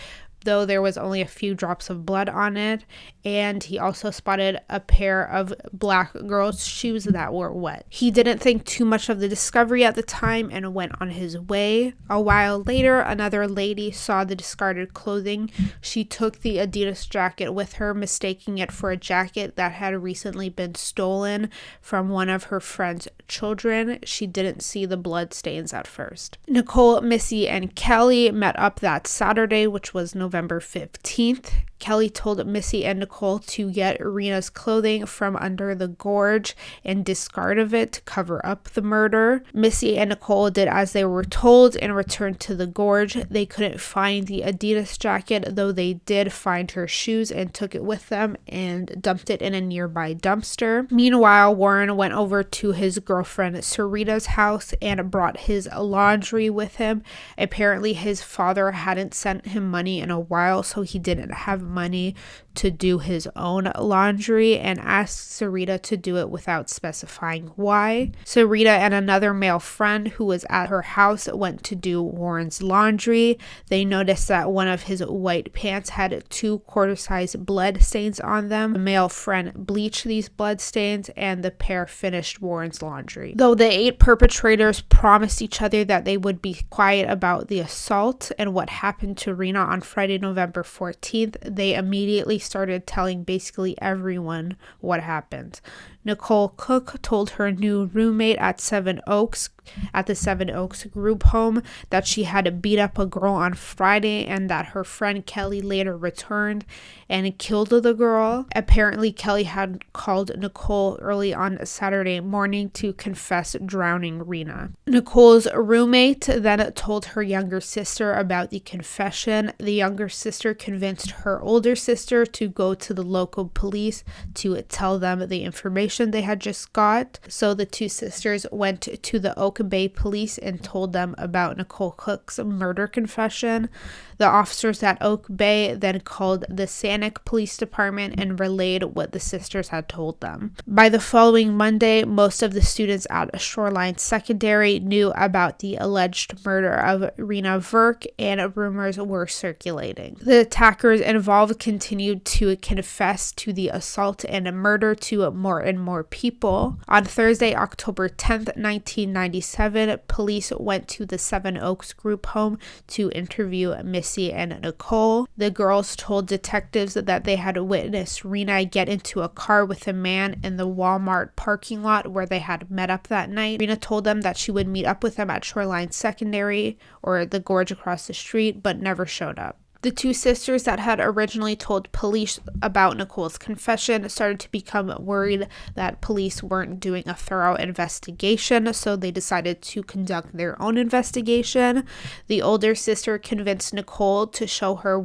though there was only a few drops of blood on it, and he also spotted a pair of black girls' shoes that were wet. He didn't think too much of the discovery at the time and went on his way. A while later, another lady saw the discarded clothing. She took the Adidas jacket with her, mistaking it for a jacket that had recently been stolen from one of her friend's children. She didn't see the blood stains at first. Nicole, Missy, and Kelly met up that Saturday, which was November 15th. Kelly told Missy and Nicole to get Reena's clothing from under the gorge and discard of it to cover up the murder. Missy and Nicole did as they were told and returned to the gorge. They couldn't find the Adidas jacket, though they did find her shoes and took it with them and dumped it in a nearby dumpster. Meanwhile, Warren went over to his girlfriend Sarita's house and brought his laundry with him. Apparently, his father hadn't sent him money in a while, so he didn't have money to do his own laundry and asked Sarita to do it without specifying why. Sarita and another male friend who was at her house went to do Warren's laundry. They noticed that one of his white pants had 2 quarter-size blood stains on them. The male friend bleached these blood stains and the pair finished Warren's laundry. Though the 8 perpetrators promised each other that they would be quiet about the assault and what happened to Reena on Friday, November 14th, they immediately started telling basically everyone what happened. Nicole Cook told her new roommate at the Seven Oaks group home that she had beat up a girl on Friday and that her friend Kelly later returned and killed the girl. Apparently, Kelly had called Nicole early on Saturday morning to confess drowning Reena. Nicole's roommate then told her younger sister about the confession. The younger sister convinced her older sister to go to the local police to tell them the information they had just got. So the 2 sisters went to the Oak Bay police and told them about Nicole Cook's murder confession. The officers at Oak Bay then called the Sanic Police Department and relayed what the sisters had told them. By the following Monday, most of the students at Shoreline Secondary knew about the alleged murder of Reena Virk, and rumors were circulating. The attackers involved continued to confess to the assault and murder to more and more people. On Thursday, October 10th, 1997, police went to the Seven Oaks group home to interview Miss Missy and Nicole. The girls told detectives that they had witnessed Reena get into a car with a man in the Walmart parking lot where they had met up that night. Reena told them that she would meet up with them at Shoreline Secondary, or the gorge across the street, but never showed up. The two sisters that had originally told police about Nicole's confession started to become worried that police weren't doing a thorough investigation, so they decided to conduct their own investigation. The older sister convinced Nicole to show her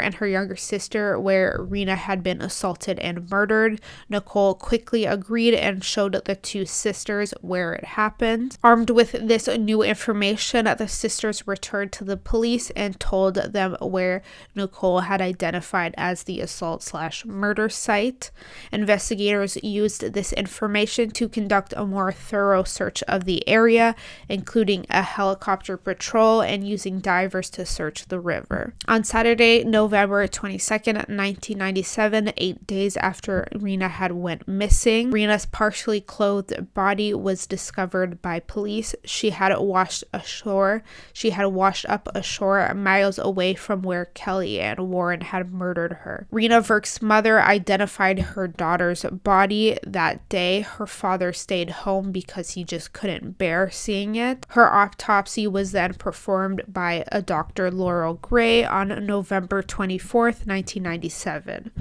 and her younger sister where Reena had been assaulted and murdered. Nicole quickly agreed and showed the two sisters where it happened. Armed with this new information, the sisters returned to the police and told them where Nicole had identified as the assault/murder site. Investigators used this information to conduct a more thorough search of the area, including a helicopter patrol and using divers to search the river. On Saturday, November 22nd, 1997, 8 days after Reena had went missing, Reena's partially clothed body was discovered by police. She had washed up ashore miles away from where Kelly and Warren had murdered her. Reena Virk's mother identified her daughter's body that day. Her father stayed home because he just couldn't bear seeing it. Her autopsy was then performed by a Dr. Laurel Gray on November 24th, 1997.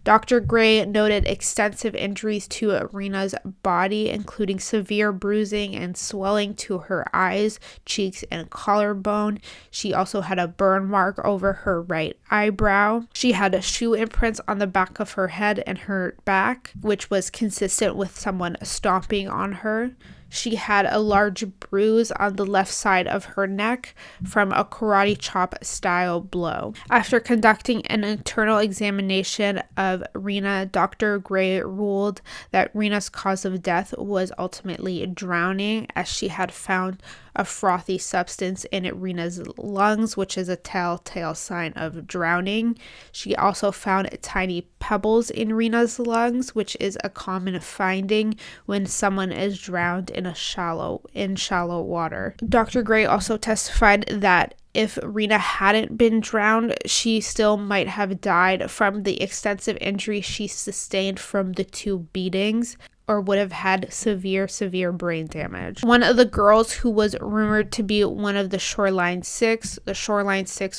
Dr. Gray noted extensive injuries to Reena's body, including severe bruising and swelling to her eyes, cheeks, and collarbone. She also had a burn mark over her right eyebrow. She had shoe imprints on the back of her head and her back, which was consistent with someone stomping on her. She had a large bruise on the left side of her neck from a karate chop style blow. After conducting an internal examination of Reena, Dr. Gray ruled that Reena's cause of death was ultimately drowning, as she had found a frothy substance in Reena's lungs, which is a telltale sign of drowning. She also found tiny pebbles in Reena's lungs, which is a common finding when someone is drowned in shallow water. Dr. Gray also testified that if Reena hadn't been drowned, she still might have died from the extensive injury she sustained from the two beatings, or would have had severe brain damage. One of the girls who was rumored to be one of the Shoreline Six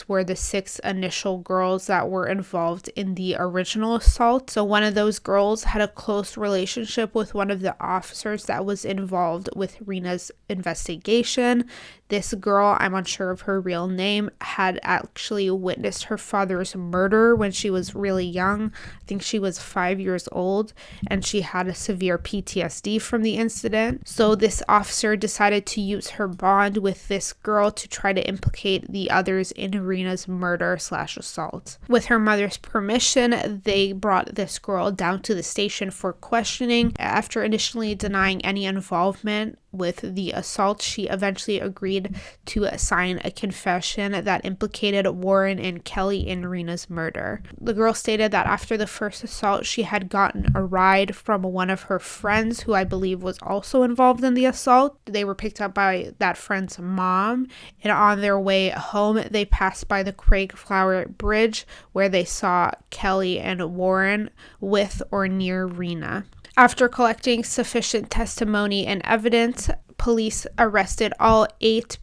were the 6 initial girls that were involved in the original assault. So one of those girls had a close relationship with one of the officers that was involved with Reena's investigation. This girl, I'm unsure of her real name, had actually witnessed her father's murder when she was really young. I think she was 5 years old, and she had a severe PTSD from the incident. So this officer decided to use her bond with this girl to try to implicate the others in Reena's murder/assault. With her mother's permission, they brought this girl down to the station for questioning. After initially denying any involvement with the assault, she eventually agreed to sign a confession that implicated Warren and Kelly in Reena's murder. The girl stated that after the first assault, she had gotten a ride from one of her friends, who I believe was also involved in the assault. They were picked up by that friend's mom, and on their way home, they passed by the Craigflower Bridge, where they saw Kelly and Warren with or near Reena. After collecting sufficient testimony and evidence, police arrested all 8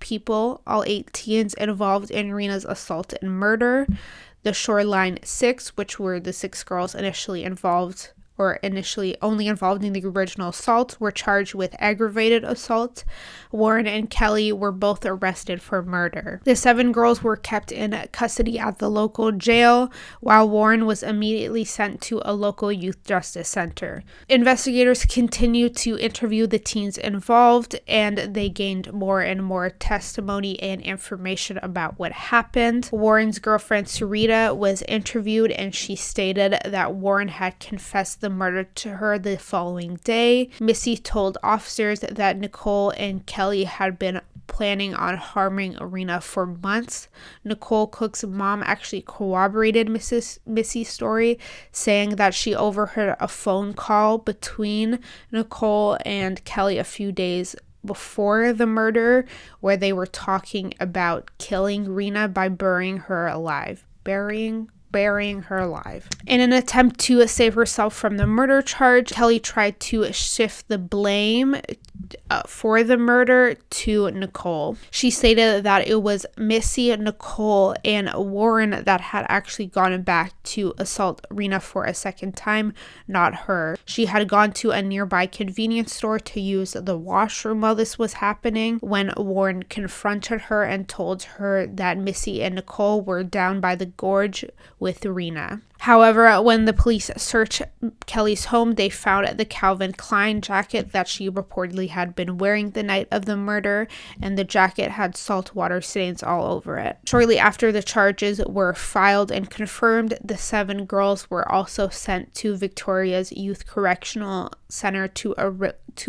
teens involved in Reena's assault and murder. The Shoreline Six, which were the 6 girls initially only involved in the original assault, were charged with aggravated assault. Warren and Kelly were both arrested for murder. The 7 girls were kept in custody at the local jail, while Warren was immediately sent to a local youth justice center. Investigators continued to interview the teens involved, and they gained more and more testimony and information about what happened. Warren's girlfriend Sarita was interviewed, and she stated that Warren had confessed the murder to her the following day. Missy told officers that Nicole and Kelly had been planning on harming Reena for months. Nicole Cook's mom actually corroborated Missy's story, saying that she overheard a phone call between Nicole and Kelly a few days before the murder, where they were talking about killing Rina by burying her alive. Burying her alive. In an attempt to save herself from the murder charge, Kelly tried to shift the blame for the murder to Nicole. She stated that it was Missy, Nicole, and Warren that had actually gone back to assault Rina for a second time, not her. She had gone to a nearby convenience store to use the washroom while this was happening when Warren confronted her and told her that Missy and Nicole were down by the gorge with Rina. However, when the police searched Kelly's home, they found the Calvin Klein jacket that she reportedly had been wearing the night of the murder, and the jacket had saltwater stains all over it. Shortly after the charges were filed and confirmed, the 7 girls were also sent to Victoria's Youth Correctional Center to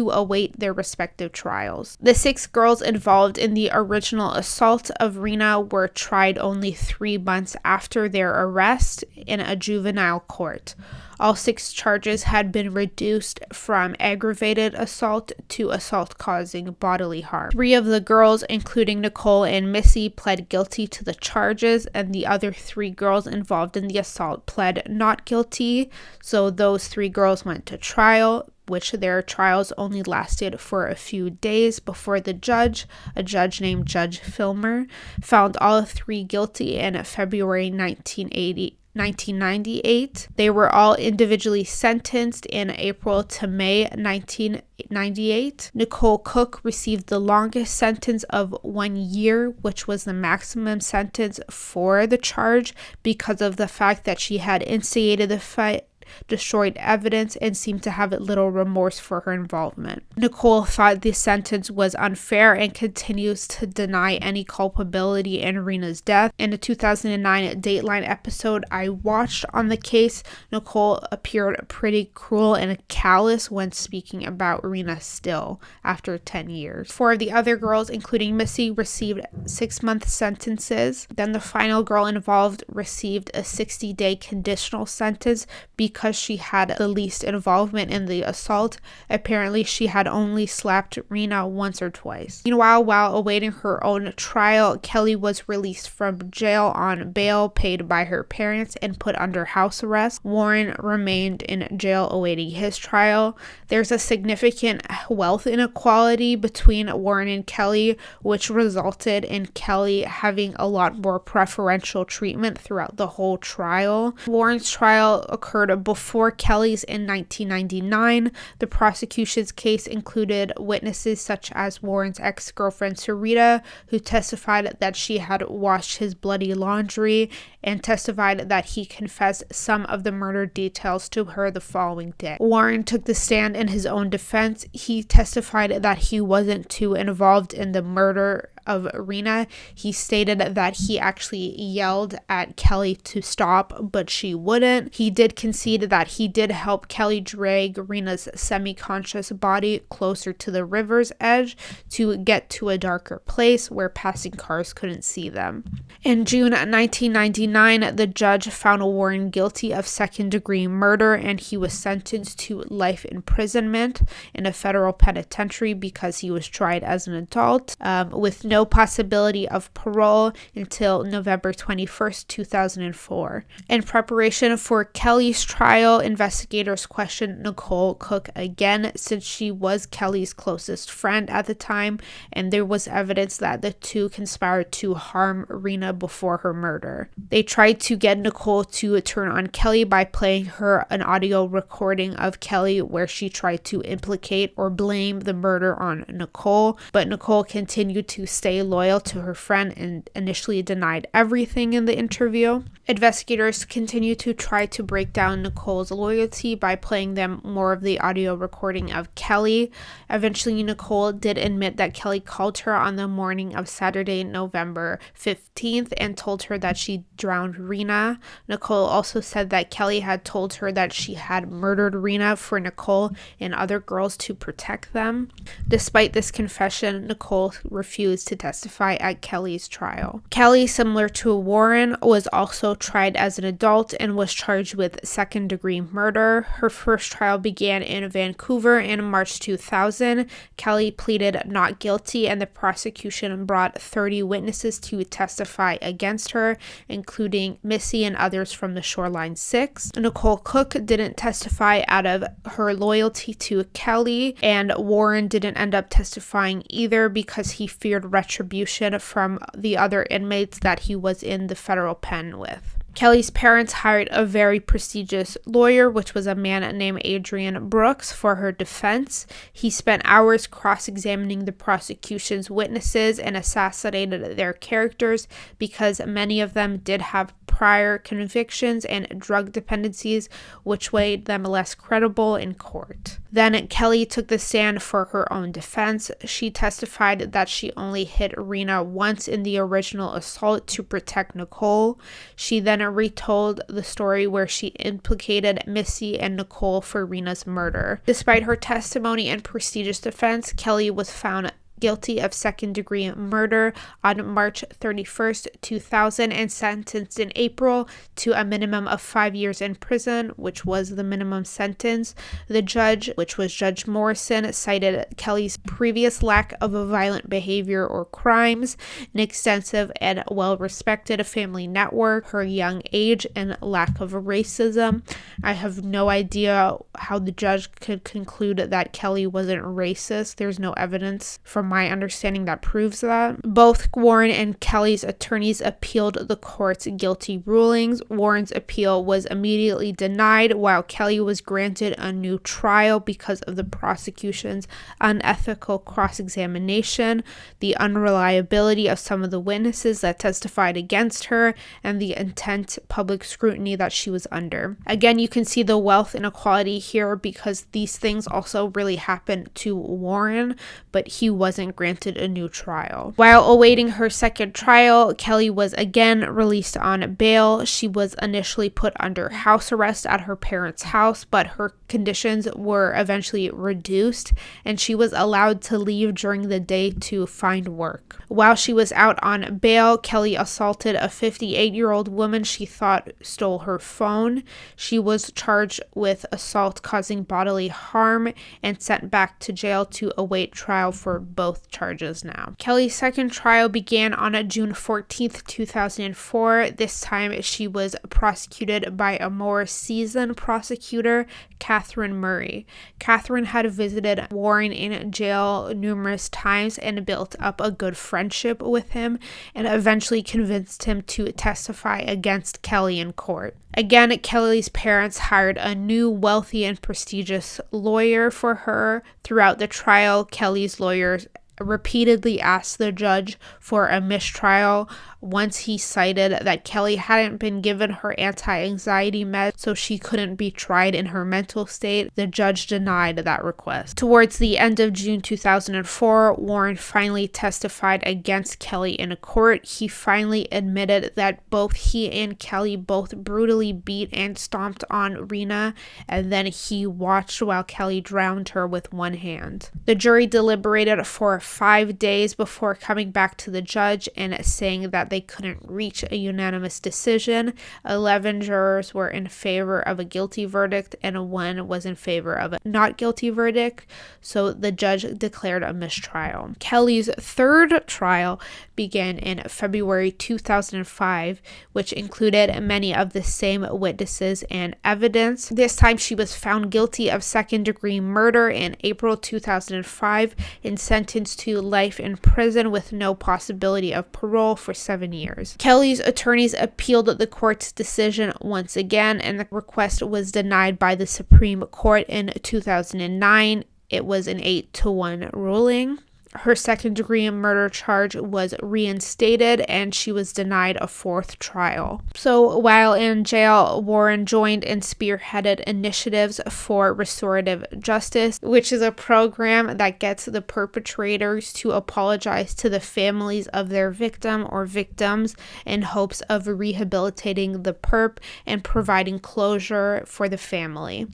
await their respective trials. The 6 girls involved in the original assault of Rina were tried only 3 months after their arrest in a juvenile court. All 6 charges had been reduced from aggravated assault to assault causing bodily harm. 3 of the girls, including Nicole and Missy, pled guilty to the charges, and the other 3 girls involved in the assault pled not guilty. So those 3 girls went to trial, which their trials only lasted for a few days before the judge, a judge named Judge Filmer, found all 3 guilty in February 1998. They were all individually sentenced in April to May 1998. Nicole Cook received the longest sentence of 1 year, which was the maximum sentence for the charge because of the fact that she had instigated the fight, destroyed evidence, and seemed to have little remorse for her involvement. Nicole thought the sentence was unfair and continues to deny any culpability in Rina's death. In a 2009 Dateline episode I watched on the case, Nicole appeared pretty cruel and callous when speaking about Rina still, after 10 years. 4 of the other girls, including Missy, received 6-month sentences. Then the final girl involved received a 60-day conditional sentence because she had the least involvement in the assault. Apparently, she had only slapped Rina once or twice. Meanwhile, while awaiting her own trial, Kelly was released from jail on bail paid by her parents and put under house arrest. Warren remained in jail awaiting his trial. There's a significant wealth inequality between Warren and Kelly, which resulted in Kelly having a lot more preferential treatment throughout the whole trial. Warren's trial occurred before Kelly's in 1999. The prosecution's case included witnesses such as Warren's ex-girlfriend Sarita, who testified that she had washed his bloody laundry and testified that he confessed some of the murder details to her the following day. Warren took the stand in his own defense. He testified that he wasn't too involved in the murder of Rina. He stated that he actually yelled at Kelly to stop, but she wouldn't. He did concede that he did help Kelly drag Rina's semi-conscious body closer to the river's edge to get to a darker place where passing cars couldn't see them. In June 1999, the judge found Warren guilty of second-degree murder, and he was sentenced to life imprisonment in a federal penitentiary because he was tried as an adult, with no possibility of parole until November 21st, 2004. In preparation for Kelly's trial, investigators questioned Nicole Cook again, since she was Kelly's closest friend at the time, and there was evidence that the two conspired to harm Rina before her murder. They tried to get Nicole to turn on Kelly by playing her an audio recording of Kelly where she tried to implicate or blame the murder on Nicole, but Nicole continued to stay loyal to her friend and initially denied everything in the interview. Investigators continued to try to break down Nicole's loyalty by playing them more of the audio recording of Kelly. Eventually, Nicole did admit that Kelly called her on the morning of Saturday, November 15th, and told her that she around Rina. Nicole also said that Kelly had told her that she had murdered Rina for Nicole and other girls to protect them. Despite this confession, Nicole refused to testify at Kelly's trial. Kelly, similar to Warren, was also tried as an adult and was charged with second-degree murder. Her first trial began in Vancouver in March 2000. Kelly pleaded not guilty, and the prosecution brought 30 witnesses to testify against her, including Missy and others from the Shoreline Six. Nicole Cook didn't testify out of her loyalty to Kelly, and Warren didn't end up testifying either because he feared retribution from the other inmates that he was in the federal pen with. Kelly's parents hired a very prestigious lawyer, which was a man named Adrian Brooks, for her defense. He spent hours cross-examining the prosecution's witnesses and assassinated their characters because many of them did have prior convictions and drug dependencies, which made them less credible in court. Then Kelly took the stand for her own defense. She testified that she only hit Rina once in the original assault to protect Nicole. She then retold the story where she implicated Missy and Nicole for Rina's murder. Despite her testimony and prestigious defense, Kelly was found guilty of second-degree murder on March 31st, 2000 and sentenced in April to a minimum of 5 years in prison, which was the minimum sentence. The judge, which was Judge Morrison, cited Kelly's previous lack of violent behavior or crimes, an extensive and well-respected family network, her young age, and lack of racism. I have no idea how the judge could conclude that Kelly wasn't racist. There's no evidence from my understanding that proves that. Both Warren and Kelly's attorneys appealed the court's guilty rulings. Warren's appeal was immediately denied, while Kelly was granted a new trial because of the prosecution's unethical cross-examination, the unreliability of some of the witnesses that testified against her, and the intense public scrutiny that she was under. Again, you can see the wealth inequality here because these things also really happened to Warren, but he wasn't granted a new trial. While awaiting her second trial, Kelly was again released on bail. She was initially put under house arrest at her parents' house, but her conditions were eventually reduced and she was allowed to leave during the day to find work. While she was out on bail, Kelly assaulted a 58-year-old woman she thought stole her phone. She was charged with assault causing bodily harm and sent back to jail to await trial for both charges now. Kelly's second trial began on June 14th, 2004. This time she was prosecuted by a more seasoned prosecutor, Catherine Murray. Catherine had visited Warren in jail numerous times and built up a good friendship with him and eventually convinced him to testify against Kelly in court. Again, Kelly's parents hired a new wealthy and prestigious lawyer for her. Throughout the trial, Kelly's lawyers repeatedly asked the judge for a mistrial. Once he cited that Kelly hadn't been given her anti-anxiety meds, so she couldn't be tried in her mental state. The judge denied that request. Towards the end of June 2004, Warren finally testified against Kelly in court. He finally admitted that both he and Kelly both brutally beat and stomped on Rina, and then he watched while Kelly drowned her with one hand. The jury deliberated for 5 days before coming back to the judge and saying that they couldn't reach a unanimous decision. 11 jurors were in favor of a guilty verdict and 1 was in favor of a not guilty verdict, so the judge declared a mistrial. Kelly's third trial began in February 2005, which included many of the same witnesses and evidence. This time she was found guilty of second-degree murder in April 2005 and sentenced to life in prison with no possibility of parole for 7 years. Kelly's attorneys appealed the court's decision once again, and the request was denied by the Supreme Court in 2009. It was an 8-1 ruling. her second-degree murder charge was reinstated and she was denied a fourth trial. So while in jail, Warren joined and spearheaded initiatives for restorative justice, which is a program that gets the perpetrators to apologize to the families of their victim or victims in hopes of rehabilitating the perp and providing closure for the family.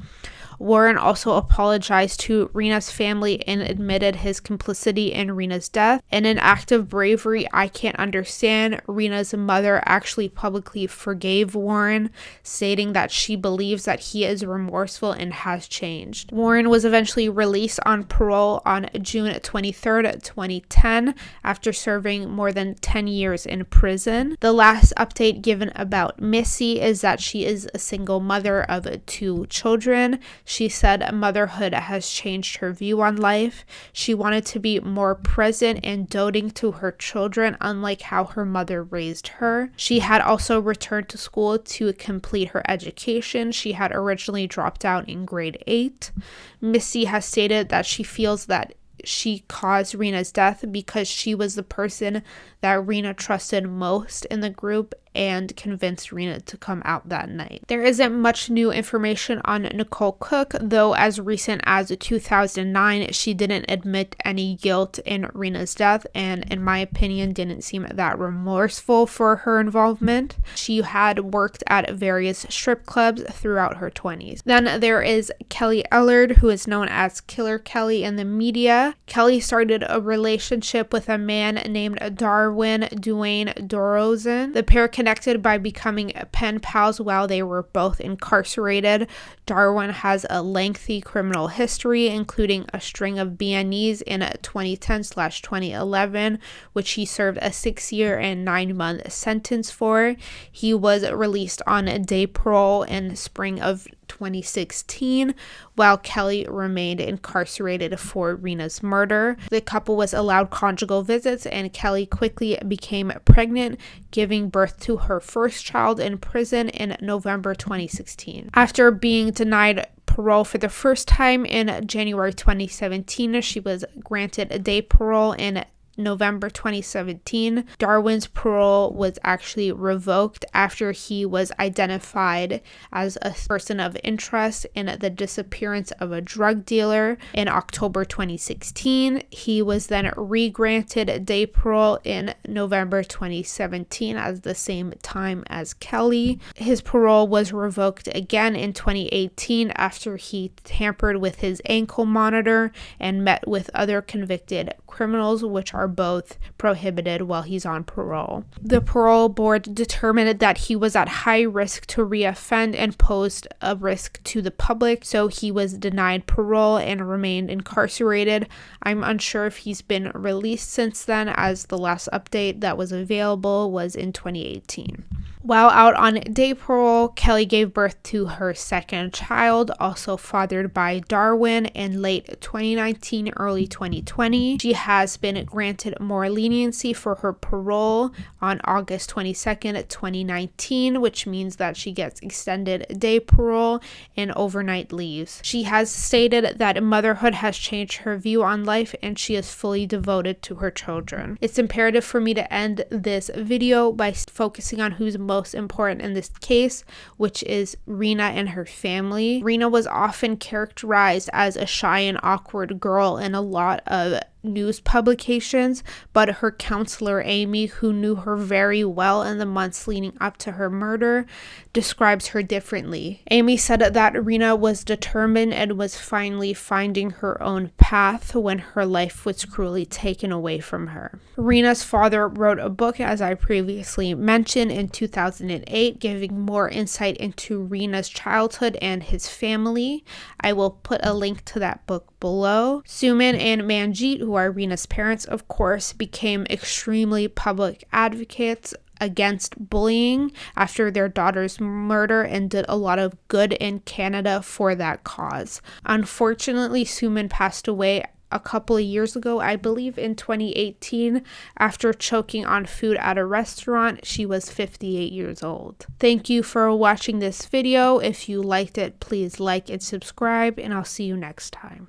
Warren also apologized to Rina's family and admitted his complicity in Rina's death. In an act of bravery I can't understand, Rina's mother actually publicly forgave Warren, stating that she believes that he is remorseful and has changed. Warren was eventually released on parole on June 23rd, 2010, after serving more than 10 years in prison. The last update given about Missy is that she is a single mother of 2 children. She said motherhood has changed her view on life. She wanted to be more present and doting to her children, unlike how her mother raised her. She had also returned to school to complete her education. She had originally dropped out in grade 8. Missy has stated that she feels that she caused Rina's death because she was the person that Rina trusted most in the group and convinced Rina to come out that night. There isn't much new information on Nicole Cook, though as recent as 2009, she didn't admit any guilt in Rina's death and, in my opinion, didn't seem that remorseful for her involvement. She had worked at various strip clubs throughout her 20s. Then there is Kelly Ellard, who is known as Killer Kelly in the media. Kelly started a relationship with a man named Darwin Duane Dorozen. The pair connected by becoming pen pals while they were both incarcerated. Darwin has a lengthy criminal history, including a string of B&Es in 2010/2011, which he served a 6-year and 9-month sentence for. He was released on day parole in spring of 2016, while Kelly remained incarcerated for Rina's murder. The couple was allowed conjugal visits, and Kelly quickly became pregnant, giving birth to her first child in prison in November 2016. After being denied parole for the first time in January 2017, she was granted a day parole in November 2017. Darwin's parole was actually revoked after he was identified as a person of interest in the disappearance of a drug dealer in October 2016. He was then re-granted day parole in November 2017 at the same time as Kelly. His parole was revoked again in 2018 after he tampered with his ankle monitor and met with other convicted criminals, which are both prohibited while he's on parole. The parole board determined that he was at high risk to reoffend and posed a risk to the public, so he was denied parole and remained incarcerated. I'm unsure if he's been released since then, as the last update that was available was in 2018. While out on day parole, Kelly gave birth to her second child, also fathered by Darwin, in late 2019, early 2020. She has been granted more leniency for her parole on August 22nd, 2019, which means that she gets extended day parole and overnight leaves. She has stated that motherhood has changed her view on life and she is fully devoted to her children. It's imperative for me to end this video by focusing on who's most important in this case, which is Rina and her family. Rina was often characterized as a shy and awkward girl in a lot of news publications, but her counselor Amy, who knew her very well in the months leading up to her murder, describes her differently. Amy said that Rina was determined and was finally finding her own path when her life was cruelly taken away from her. Rina's father wrote a book, as I previously mentioned, in 2008, giving more insight into Rina's childhood and his family. I will put a link to that book below. Suman and Manjit, who are Rina's parents, of course, became extremely public advocates against bullying after their daughter's murder and did a lot of good in Canada for that cause. Unfortunately, Suman passed away a couple of years ago, I believe in 2018, after choking on food at a restaurant. She was 58 years old. Thank you for watching this video. If you liked it, please like and subscribe, and I'll see you next time.